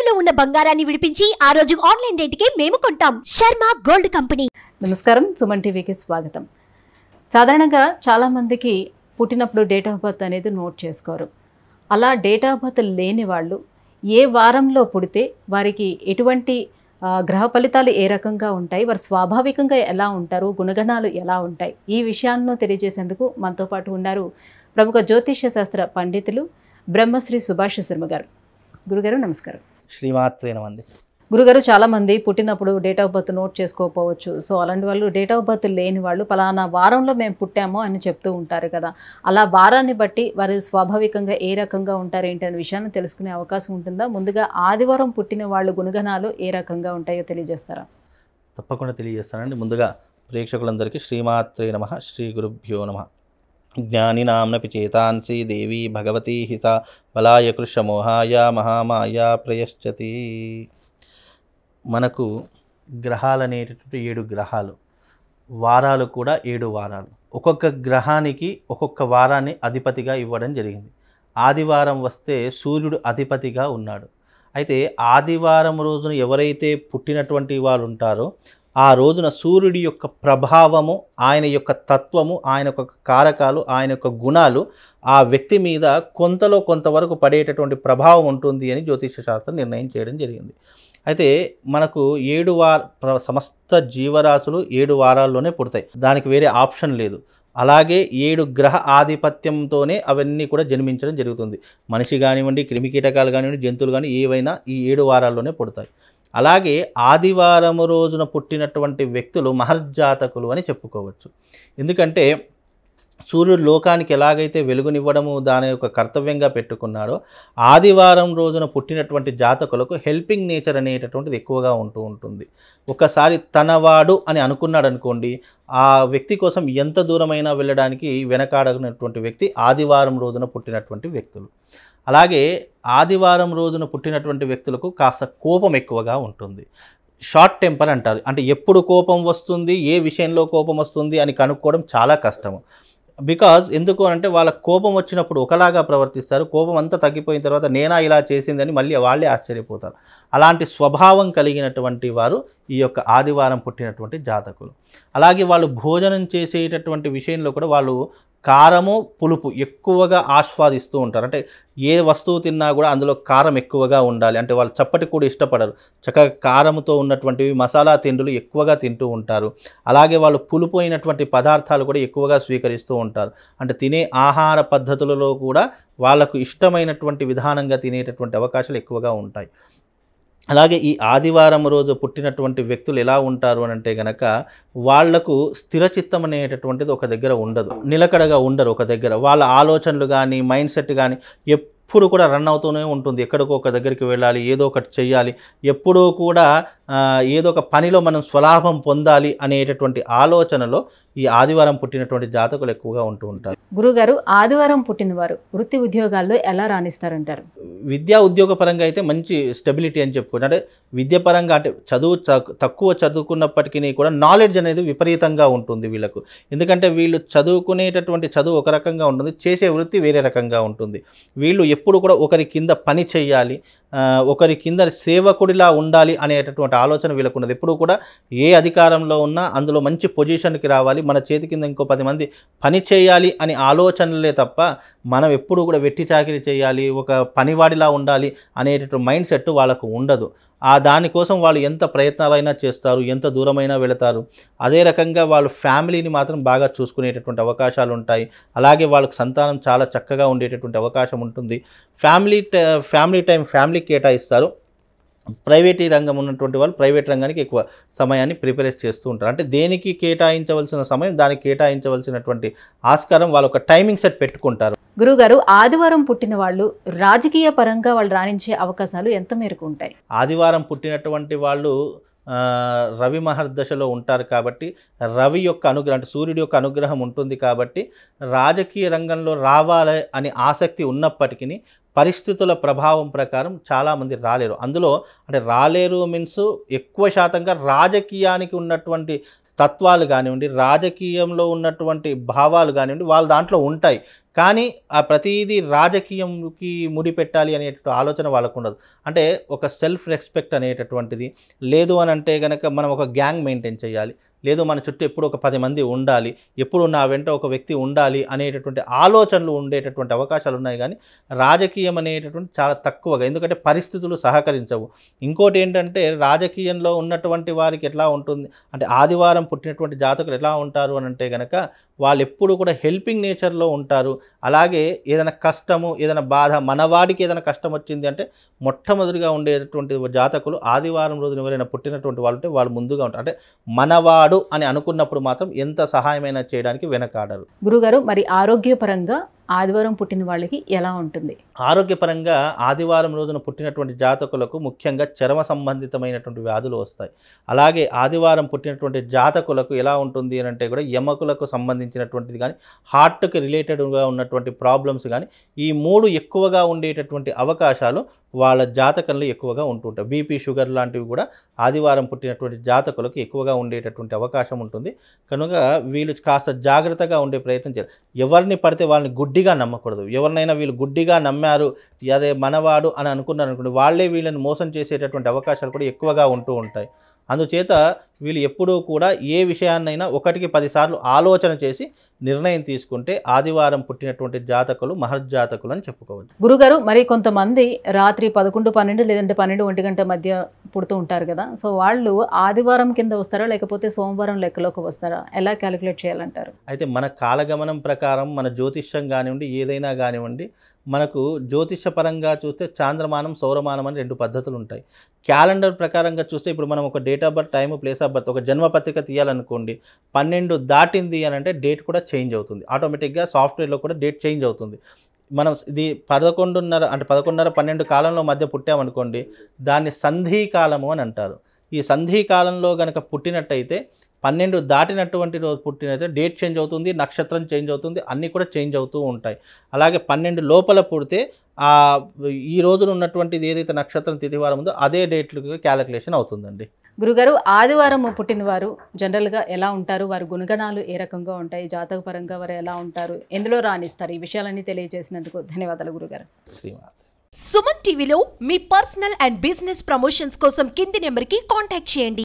తాకట్టులో ఉన్న బంగారాన్ని విడిపించి ఆ రోజు ఆన్లైన్ రేటుకే మేము కొంటాం. Sharma gold company. నమస్కారం, సుమన్ టీవీకి స్వాగతం. సాధారణంగా చాలామందికి పుట్టినప్పుడు డేట్ ఆఫ్ బర్త్ అనేది నోట్ చేసుకోరు. అలా డేట్ ఆఫ్ బర్త్ లేని వాళ్ళు ఏ వారంలో పుడితే వారికి ఎటువంటి గ్రహ ఫలితాలు ఏ రకంగా ఉంటాయి, వారు స్వాభావికంగా ఎలా ఉంటారు, గుణగణాలు ఎలా ఉంటాయి, ఈ విషయాలను తెలియజేసేందుకు మనతో పాటు ఉన్నారు ప్రముఖ జ్యోతిష్య శాస్త్ర పండితులు బ్రహ్మశ్రీ సుభాష్ శర్మ గారు. గురుగారు నమస్కారం. శ్రీమాత్రే నమండి. గురుగారు, చాలామంది పుట్టినప్పుడు డేట్ ఆఫ్ బర్త్ నోట్ చేసుకోకపోవచ్చు. సో అలాంటి వాళ్ళు డేట్ ఆఫ్ బర్త్ లేని వాళ్ళు పలానా వారంలో మేము పుట్టామో అని చెప్తూ ఉంటారు కదా. అలా వారాన్ని బట్టి వారి స్వాభావికంగా ఏ రకంగా ఉంటారు ఏంటి అనే విషయాన్ని తెలుసుకునే అవకాశం ఉంటుందా? ముందుగా ఆదివారం పుట్టిన వాళ్ళు గుణగణాలు ఏ రకంగా ఉంటాయో తెలియజేస్తారా? తప్పకుండా తెలియజేస్తానండి. ముందుగా ప్రేక్షకులందరికీ శ్రీమాత్రే నమః, శ్రీ గురుభ్యో నమః. జ్ఞానినాంనపి చేతాంసి దేవీ భగవతీ హిత బలాయ కృషమోహాయ మహామాయ ప్రయశ్చతి. మనకు గ్రహాలు అనేటటువంటి 7 గ్రహాలు, వారాలు కూడా 7 వారాలు. ఒక్కొక్క గ్రహానికి ఒక్కొక్క వారాన్ని అధిపతిగా ఇవ్వడం జరిగింది. ఆదివారం వస్తే సూర్యుడు అధిపతిగా ఉన్నాడు. అయితే ఆదివారం రోజున ఎవరైతే పుట్టినటువంటి వాళ్ళు ఉంటారో ఆ రోజున సూర్యుడి యొక్క ప్రభావము, ఆయన యొక్క తత్వము, ఆయన యొక్క కారకాలు, ఆయన యొక్క గుణాలు ఆ వ్యక్తి మీద కొంతలో కొంతవరకు పడేటటువంటి ప్రభావం ఉంటుంది అని జ్యోతిష శాస్త్రం నిర్ణయం చేయడం జరిగింది. అయితే మనకు 7 సమస్త జీవరాశులు 7 వారాల్లోనే పుడతాయి. దానికి వేరే ఆప్షన్ లేదు. అలాగే 7 గ్రహ ఆధిపత్యంతోనే అవన్నీ కూడా జన్మించడం జరుగుతుంది. మనిషి కానివ్వండి, క్రిమికీటకాలు కానివ్వండి, జంతువులు కానీ ఏవైనా ఈ 7 వారాల్లోనే పుడతాయి. అలాగే ఆదివారం రోజున పుట్టినటువంటి వ్యక్తులు మహర్జాతకులు అని చెప్పుకోవచ్చు. ఎందుకంటే సూర్యుడు లోకానికి ఎలాగైతే వెలుగునివ్వడము దాని యొక్క కర్తవ్యంగా పెట్టుకున్నాడో ఆదివారం రోజున పుట్టినటువంటి జాతకులకు హెల్పింగ్ నేచర్ అనేటటువంటిది ఎక్కువగా ఉంటుంది. ఒకసారి తనవాడు అని అనుకున్నాడు అనుకోండి, ఆ వ్యక్తి కోసం ఎంత దూరమైనా వెళ్ళడానికి వెనకాడనటువంటి వ్యక్తి ఆదివారం రోజున పుట్టినటువంటి వ్యక్తులు. అలాగే ఆదివారం రోజున పుట్టినటువంటి వ్యక్తులకు కాస్త కోపం ఎక్కువగా ఉంటుంది. షార్ట్ టెంపర్ అంటారు. అంటే ఎప్పుడు కోపం వస్తుంది, ఏ విషయంలో కోపం వస్తుంది అని కనుక్కోవడం చాలా కష్టము. బికాజ్ ఎందుకు అంటే వాళ్ళ కోపం వచ్చినప్పుడు ఒకలాగా ప్రవర్తిస్తారు, కోపం అంతా తగ్గిపోయిన తర్వాత నేనా ఇలా చేసిందని మళ్ళీ వాళ్ళే ఆశ్చర్యపోతారు. అలాంటి స్వభావం కలిగినటువంటి వారు ఈ యొక్క ఆదివారం పుట్టినటువంటి జాతకులు. అలాగే వాళ్ళు భోజనం చేసేటటువంటి విషయంలో కూడా వాళ్ళు కారము పులుపు ఎక్కువగా ఆస్వాదిస్తూ ఉంటారు. అంటే ఏ వస్తువు తిన్నా కూడా అందులో కారం ఎక్కువగా ఉండాలి. అంటే వాళ్ళు చప్పటి కూడా ఇష్టపడరు. చక్కగా కారంతో ఉన్నటువంటివి మసాలా తిండులు ఎక్కువగా తింటూ ఉంటారు. అలాగే వాళ్ళు పులుపు అయినటువంటి పదార్థాలు కూడా ఎక్కువగా స్వీకరిస్తూ ఉంటారు. అంటే తినే ఆహార పద్ధతులలో కూడా వాళ్ళకు ఇష్టమైనటువంటి విధానంగా తినేటటువంటి అవకాశాలు ఎక్కువగా ఉంటాయి. అలాగే ఈ ఆదివారం రోజు పుట్టినటువంటి వ్యక్తులు ఎలా ఉంటారు అని అంటే కనుక వాళ్లకు స్థిరచిత్తం అనేటటువంటిది ఒక దగ్గర ఉండదు, నిలకడగా ఉండరు ఒక దగ్గర. వాళ్ళ ఆలోచనలు కానీ మైండ్ సెట్ కానీ ఎప్పుడు కూడా రన్ అవుతూనే ఉంటుంది. ఎక్కడికో ఒక దగ్గరికి వెళ్ళాలి, ఏదో ఒకటి చెయ్యాలి, ఎప్పుడూ కూడా ఏదో ఒక పనిలో మనం స్వలాభం పొందాలి అనేటటువంటి ఆలోచనలో ఈ ఆదివారం పుట్టినటువంటి జాతకులు ఎక్కువగా ఉంటూ ఉంటారు. గురుగారు, ఆదివారం పుట్టినవారు వృత్తి ఉద్యోగాల్లో ఎలా రాణిస్తారంటారు? విద్యా ఉద్యోగ పరంగా అయితే మంచి స్టెబిలిటీ అని చెప్పుకోండి. అంటే విద్య పరంగా అంటే చదువు తక్కువ చదువుకున్నప్పటికీ కూడా నాలెడ్జ్ అనేది విపరీతంగా ఉంటుంది వీళ్ళకు. ఎందుకంటే వీళ్ళు చదువుకునేటటువంటి చదువు ఒక రకంగా ఉంటుంది, చేసే వృత్తి వేరే రకంగా ఉంటుంది. వీళ్ళు ఎప్పుడు కూడా ఒకరి కింద పని చేయాలి, ఒకరి కింద సేవకుడిలా ఉండాలి అనేటటువంటి ఆలోచన వీళ్ళకు ఉన్నది. ఎప్పుడు కూడా ఏ అధికారంలో ఉన్నా అందులో మంచి పొజిషన్కి రావాలి, మన చేతి కింద ఇంకో 10 మంది పని చేయాలి అనే ఆలోచనలే తప్ప మనం ఎప్పుడు కూడా వెట్టి చాకిరీ చేయాలి, ఒక పనివాడిలా ఉండాలి అనేటటువంటి మైండ్ సెట్ వాళ్ళకు ఉండదు. దానికోసం వాళ్ళు ఎంత ప్రయత్నాలైనా చేస్తారు, ఎంత దూరమైనా వెళతారు. అదే రకంగా వాళ్ళు ఫ్యామిలీని మాత్రం బాగా చూసుకునేటటువంటి అవకాశాలు ఉంటాయి. అలాగే వాళ్ళకు సంతానం చాలా చక్కగా ఉండేటటువంటి అవకాశం ఉంటుంది. ఫ్యామిలీ టైం ఫ్యామిలీకి కేటాయిస్తారు. ప్రైవేట్ రంగం ఉన్నటువంటి వాళ్ళు ప్రైవేట్ రంగానికి ఎక్కువ సమయాన్ని ప్రిపేర్ చేస్తూ ఉంటారు. అంటే దేనికి కేటాయించవలసిన సమయం దానికి కేటాయించవలసినటువంటి ఆస్కారం వాళ్ళు ఒక టైమింగ్ సెట్ పెట్టుకుంటారు. గురుగారు, ఆదివారం పుట్టిన వాళ్ళు రాజకీయ పరంగా వాళ్ళు రాణించే అవకాశాలు ఎంత మేరకు ఉంటాయి? ఆదివారం పుట్టినటువంటి వాళ్ళు రవి మహర్దశలో ఉంటారు కాబట్టి రవి యొక్క అనుగ్రహం అంటే సూర్యుడి యొక్క అనుగ్రహం ఉంటుంది కాబట్టి రాజకీయ రంగంలో రావాలి అనే ఆసక్తి ఉన్నప్పటికీ పరిస్థితుల ప్రభావం ప్రకారం చాలామంది రాలేరు. అందులో అంటే రాలేరు మీన్స్ ఎక్కువ శాతంగా రాజకీయానికి ఉన్నటువంటి తత్వాలు కానివ్వండి, రాజకీయంలో ఉన్నటువంటి భావాలు కానివ్వండి, వాళ్ళ దాంట్లో ఉంటాయి. కానీ ఆ ప్రతిదీ రాజకీయంకి ముడిపెట్టాలి అనేటువంటి ఆలోచన వాళ్ళకు ఉండదు. అంటే ఒక సెల్ఫ్ రెస్పెక్ట్ అనేటటువంటిది లేదు అని అంటే కనుక మనం ఒక గ్యాంగ్ మెయింటైన్ చేయాలి, లేదు మన చుట్టూ ఎప్పుడు ఒక 10 మంది ఉండాలి, ఎప్పుడు నా వెంట ఒక వ్యక్తి ఉండాలి అనేటటువంటి ఆలోచనలు ఉండేటటువంటి అవకాశాలు ఉన్నాయి. కానీ రాజకీయం అనేటటువంటి చాలా తక్కువగా, ఎందుకంటే పరిస్థితులు సహకరించవు. ఇంకోటి ఏంటంటే రాజకీయంలో ఉన్నటువంటి వారికి ఎట్లా ఉంటుంది అంటే ఆదివారం పుట్టినటువంటి జాతకులు ఎలా ఉంటారు అని అంటే కనుక వాళ్ళు ఎప్పుడు కూడా హెల్పింగ్ నేచర్లో ఉంటారు. అలాగే ఏదైనా కష్టము, ఏదైనా బాధ, మనవాడికి ఏదైనా కష్టం వచ్చింది అంటే మొట్టమొదటిగా ఉండేటటువంటి జాతకులు ఆదివారం రోజున ఎవరైనా పుట్టినటువంటి వాళ్ళు ఉంటే వాళ్ళు ముందుగా ఉంటారు. అంటే మనవాడు అని అనుకున్నప్పుడు మాత్రం ఎంత సహాయమైనా చేయడానికి వెనకాడరు. గురుగారు, మరి ఆరోగ్యపరంగా ఆదివారం పుట్టిన వాళ్ళకి ఎలా ఉంటుంది? ఆరోగ్యపరంగా ఆదివారం రోజున పుట్టినటువంటి జాతకులకు ముఖ్యంగా చర్మ సంబంధితమైనటువంటి వ్యాధులు వస్తాయి. అలాగే ఆదివారం పుట్టినటువంటి జాతకులకు ఎలా ఉంటుంది అని అంటే కూడా ఎముకలకు సంబంధించినటువంటిది కానీ, హార్ట్కి రిలేటెడ్గా ఉన్నటువంటి ప్రాబ్లమ్స్ కానీ, ఈ 3 ఎక్కువగా ఉండేటటువంటి అవకాశాలు వాళ్ళ జాతకంలో ఎక్కువగా ఉంటుంటాయి. బీపీ, షుగర్ లాంటివి కూడా ఆదివారం పుట్టినటువంటి జాతకులకు ఎక్కువగా ఉండేటటువంటి అవకాశం ఉంటుంది. కనుక వీళ్ళు కాస్త జాగ్రత్తగా ఉండే ప్రయత్నం చేయాలి. ఎవరిని పడితే వాళ్ళని గుడ్డిగా నమ్మకూడదు. ఎవరినైనా వీళ్ళు గుడ్డిగా నమ్మారు, అరే మనవాడు అని అనుకున్నారు అనుకోండి, వాళ్ళే వీళ్ళని మోసం చేసేటటువంటి అవకాశాలు కూడా ఎక్కువగా ఉంటూ ఉంటాయి. అందుచేత వీళ్ళు ఎప్పుడూ కూడా ఏ విషయాన్నైనా 1కి 10 సార్లు ఆలోచన చేసి నిర్ణయం తీసుకుంటే ఆదివారం పుట్టినటువంటి జాతకులు మహర్జాతకులు అని చెప్పుకోవచ్చు. గురుగారు, మరి కొంతమంది రాత్రి 11, 12 లేదంటే 12, 1 గంట మధ్య పుడుతూ ఉంటారు కదా, సో వాళ్ళు ఆదివారం కింద వస్తారా లేకపోతే సోమవారం లెక్కలోకి వస్తారా? ఎలా క్యాలిక్యులేట్ చేయాలంటారు? అయితే మన కాలగమనం ప్రకారం మన జ్యోతిష్యం కానివ్వండి, ఏదైనా కానివ్వండి, మనకు జ్యోతిషపరంగా చూస్తే చాంద్రమానం, సౌరమానం అని 2 పద్ధతులు ఉంటాయి. క్యాలెండర్ ప్రకారంగా చూస్తే ఇప్పుడు మనం ఒక date of birth, time, place of birth, ఒక జన్మపత్రిక తీయాలనుకోండి, 12 దాటింది అని అంటే డేట్ కూడా చేంజ్ అవుతుంది. ఆటోమేటిక్గా సాఫ్ట్వేర్లో కూడా డేట్ చేంజ్ అవుతుంది. మనం ఇది 11:30 అంటే 11:30, 12 కాలంలో మధ్య పుట్టామనుకోండి, దాన్ని సంధి కాలము అని అంటారు. ఈ సంధి కాలంలో కనుక పుట్టినట్టయితే 12 దాటినటువంటి రోజు పుట్టినైతే డేట్ చేంజ్ అవుతుంది, నక్షత్రం చేంజ్ అవుతుంది, అన్నీ కూడా చేంజ్ అవుతూ ఉంటాయి. అలాగే 12 లోపల పుడితే ఈ రోజున ఉన్నటువంటిది ఏదైతే నక్షత్రం తిథివారం ఉందో అదే డేట్లకు క్యాలిక్యులేషన్ అవుతుందండి. గురుగారు, ఆదివారం పుట్టినవారు జనరల్గా ఎలా ఉంటారు? వారి గుణగణాలు ఏ రకంగా ఉంటాయి? జాతక పరంగా వారు ఎలా ఉంటారు? ఎందులో రాణిస్తారు? ఈ విషయాలన్నీ తెలియజేసినందుకు ధన్యవాదాలు గురుగారు. శ్రీమాన్. సుమన్ టీవీలో మీ పర్సనల్ అండ్ బిజినెస్ ప్రమోషన్స్ కోసం కింది నెంబర్కి కాంటాక్ట్ చేయండి.